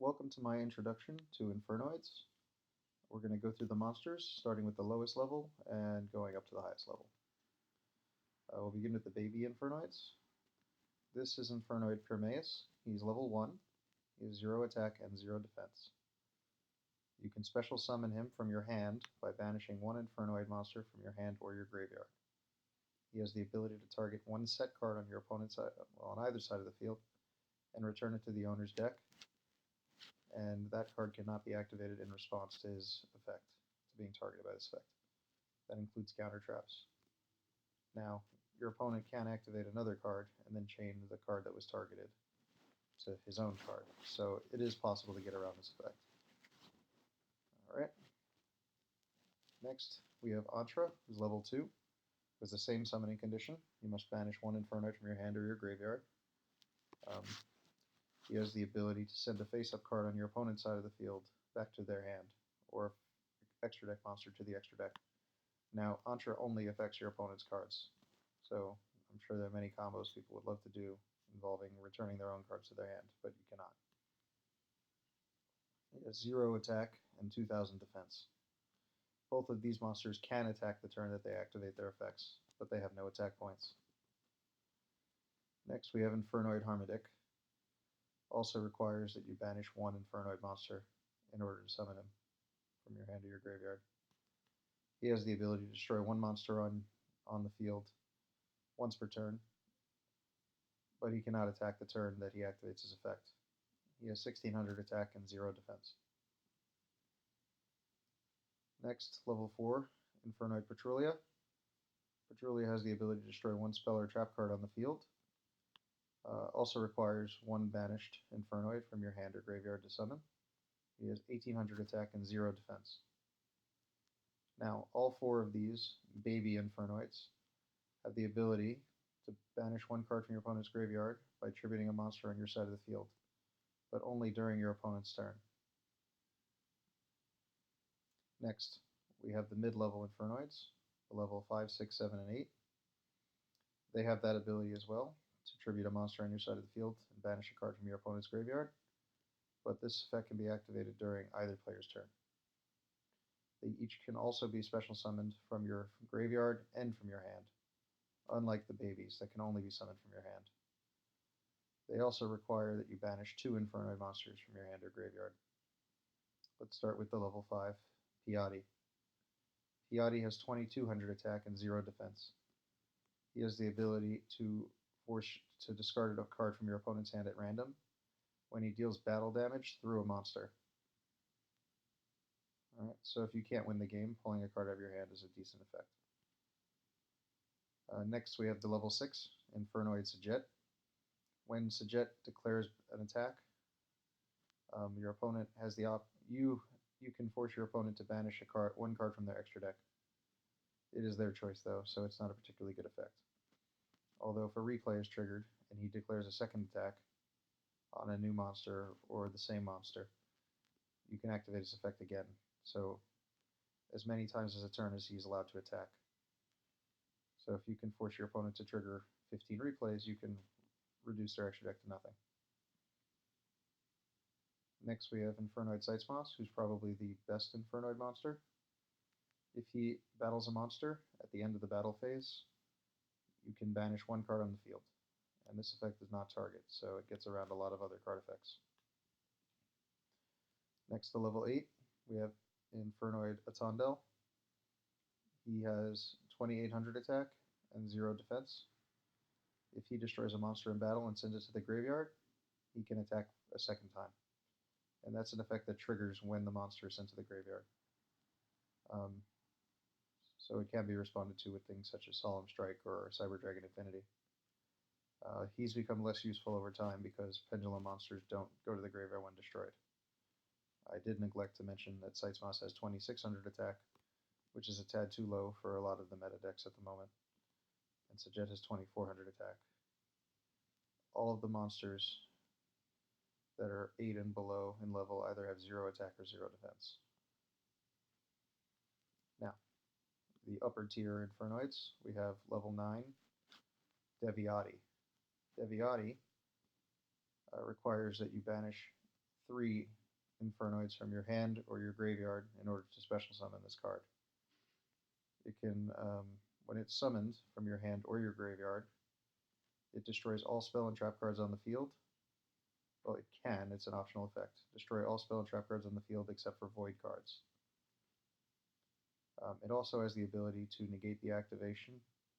Welcome to my introduction to Infernoids. We're going to go through the monsters, starting with the lowest level and going up to the highest level. We'll begin with the baby Infernoids. This is Infernoid Pirmaeus. He's level 1. He has 0 attack and 0 defense. You can special summon him from your hand by banishing one Infernoid monster from your hand or your graveyard. He has the ability to target one set card on your opponent's side, on either side of the field, and return it to the owner's deck. And that card cannot be activated in response to his effect, to being targeted by this effect. That includes counter traps. Now, your opponent can activate another card and then chain the card that was targeted to his own card. So it is possible to get around this effect. Alright. Next, we have Antra, who's level 2. With the same summoning condition. You must banish one Infernoid from your hand or your graveyard. He has the ability to send a face-up card on your opponent's side of the field back to their hand, or extra deck monster to the extra deck. Now, Antra only affects your opponent's cards, so I'm sure there are many combos people would love to do involving returning their own cards to their hand, but you cannot. He has 0 attack and 2000 defense. Both of these monsters can attack the turn that they activate their effects, but they have no attack points. Next, we have Infernoid Archetype. Also requires that you banish one Infernoid monster in order to summon him from your hand or your graveyard. He has the ability to destroy one monster on the field once per turn, but he cannot attack the turn that he activates his effect. He has 1600 attack and 0 defense. Next, level 4, Infernoid Patrulia. Patrulia has the ability to destroy one spell or trap card on the field. Also requires one banished Infernoid from your hand or graveyard to summon. He has 1800 attack and 0 defense. Now, all 4 of these baby Infernoids have the ability to banish one card from your opponent's graveyard by tributing a monster on your side of the field, but only during your opponent's turn. Next, we have the mid-level Infernoids, the level 5, 6, 7, and 8. They have that ability as well, to tribute a monster on your side of the field and banish a card from your opponent's graveyard, but this effect can be activated during either player's turn. They each can also be special summoned from your graveyard and from your hand, unlike the babies that can only be summoned from your hand. They also require that you banish 2 Infernoid monsters from your hand or graveyard. Let's start with the level 5, Piatti. Piatti has 2200 attack and 0 defense. He has the ability to force to discard a card from your opponent's hand at random when he deals battle damage through a monster. Alright, so if you can't win the game, pulling a card out of your hand is a decent effect. Next we have the level 6, Infernoid Sajet. When Sajet declares an attack, your opponent has the you can force your opponent to banish one card from their extra deck. It is their choice though, so it's not a particularly good effect. Although if a replay is triggered and he declares a second attack on a new monster or the same monster, you can activate his effect again. So as many times as a turn as he's allowed to attack. So if you can force your opponent to trigger 15 replays, you can reduce their extra deck to nothing. Next we have Infernoid Sightsmoss, who's probably the best Infernoid monster. If he battles a monster at the end of the battle phase, you can banish one card on the field, and this effect does not target, so it gets around a lot of other card effects. Next to level 8, we have Infernoid Atondel. He has 2800 attack and 0 defense. If he destroys a monster in battle and sends it to the graveyard, he can attack a second time, and that's an effect that triggers when the monster is sent to the graveyard. So it can be responded to with things such as Solemn Strike or Cyber Dragon Infinity. He's become less useful over time because pendulum monsters don't go to the graveyard when destroyed. I did neglect to mention that Sightsmoss has 2600 attack, which is a tad too low for a lot of the meta decks at the moment, and Sajet has 2400 attack. All of the monsters that are 8 and below in level either have 0 attack or 0 defense. Now, the upper tier Infernoids, we have level 9, Deviati. Deviati requires that you banish 3 Infernoids from your hand or your graveyard in order to special summon this card. It can, when it's summoned from your hand or your graveyard, it destroys all spell and trap cards on the field. Well, it can, it's an optional effect. Destroy all spell and trap cards on the field except for void cards. It also has the ability to negate the activation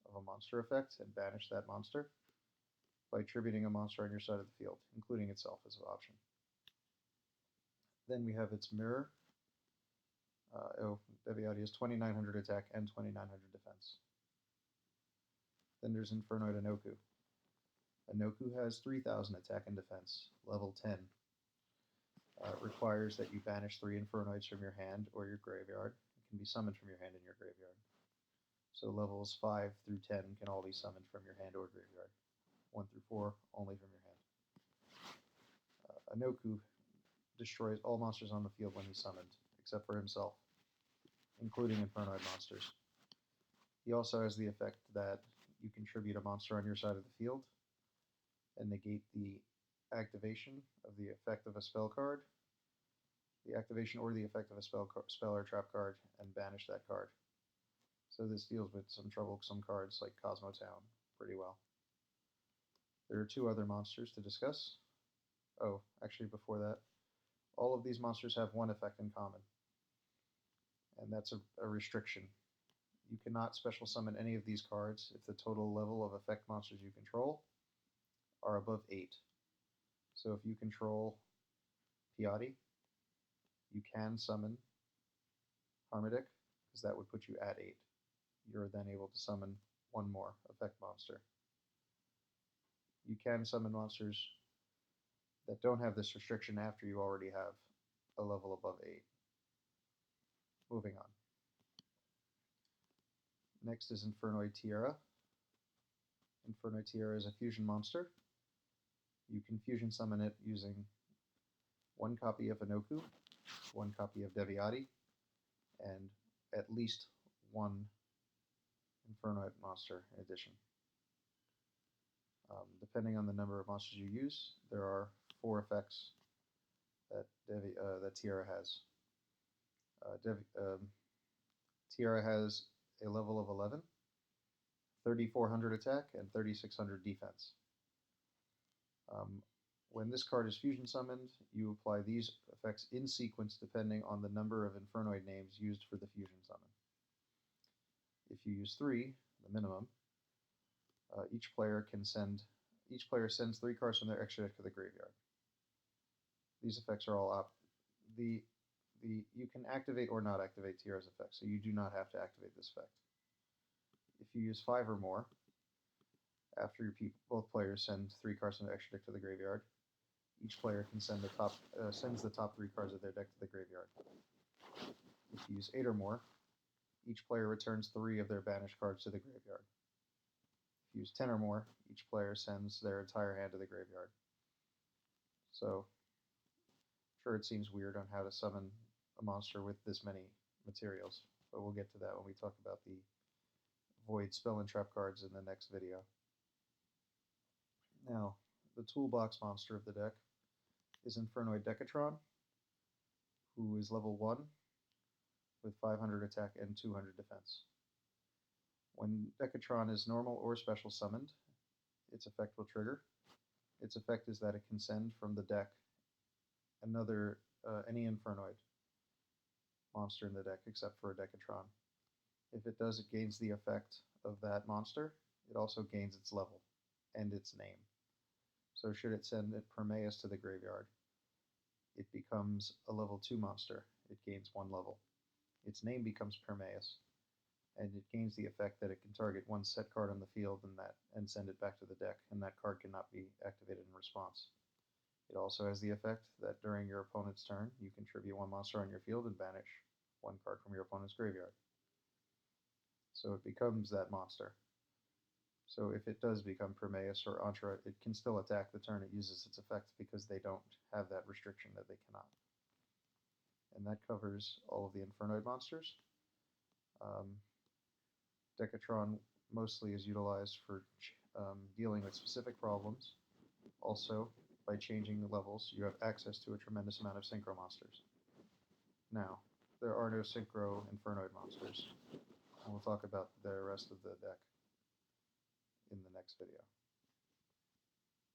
of a monster effect and banish that monster by attributing a monster on your side of the field, including itself as an option. Then we have its mirror. Deviati has 2900 attack and 2900 defense. Then there's Infernoid Anoku. Anoku has 3000 attack and defense, level 10. It requires that you banish 3 Infernoids from your hand or your graveyard. It can be summoned from your hand and your graveyard. So levels 5 through 10 can all be summoned from your hand or graveyard. 1 through 4 only from your hand. Anoku destroys all monsters on the field when he's summoned, except for himself, including Infernoid monsters. He also has the effect that you contribute a monster on your side of the field and negate the activation of the effect of a spell card, the activation or the effect of a spell or trap card, and banish that card. So this deals with some troublesome cards like Cosmo Town pretty well. There are 2 other monsters to discuss. Oh, actually before that, all of these monsters have one effect in common, and that's a restriction. You cannot special summon any of these cards if the total level of effect monsters you control are above 8. So if you control Piatti, you can summon Harmodic, because that would put you at 8. You're then able to summon 1 more effect monster. You can summon monsters that don't have this restriction after you already have a level above 8. Moving on. Next is Infernoid Tiara. Infernoid Tiara is a fusion monster. You can fusion summon it using 1 copy of Anoku, 1 copy of Deviati, and at least 1 Infernoid monster in addition. Depending on the number of monsters you use, there are 4 effects that Tiara has. Tiara has a level of 11, 3400 attack, and 3600 defense. When this card is fusion summoned, you apply these effects in sequence depending on the number of Infernoid names used for the fusion summon. If you use 3, the minimum, each player sends 3 cards from their extra deck to the graveyard. These effects are all you can activate or not activate Tiara's effect, so you do not have to activate this effect. If you use 5 or more, after both players send 3 cards from their extra deck to the graveyard, each player can sends the top 3 cards of their deck to the graveyard. If you use 8 or more, each player returns 3 of their banished cards to the graveyard. If you use 10 or more, each player sends their entire hand to the graveyard. So, sure, it seems weird on how to summon a monster with this many materials, but we'll get to that when we talk about the void spell and trap cards in the next video. Now, the toolbox monster of the deck is Infernoid Decatron, who is level 1 with 500 attack and 200 defense. When Decatron is normal or special summoned, its effect will trigger. Its effect is that it can send from the deck any Infernoid monster in the deck except for a Decatron. If it does, it gains the effect of that monster. It also gains its level and its name. So should it send it Permeus to the graveyard, it becomes a level 2 monster. It gains 1 level. Its name becomes Permeus, and it gains the effect that it can target 1 set card on the field and send it back to the deck, and that card cannot be activated in response. It also has the effect that during your opponent's turn, you contribute 1 monster on your field and banish 1 card from your opponent's graveyard. So it becomes that monster. So if it does become Permeus or Entra, it can still attack the turn it uses its effect because they don't have that restriction that they cannot. And that covers all of the Infernoid monsters. Decatron mostly is utilized for dealing with specific problems. Also, by changing the levels, you have access to a tremendous amount of synchro monsters. Now, there are no synchro Infernoid monsters, and we'll talk about the rest of the deck in the next video.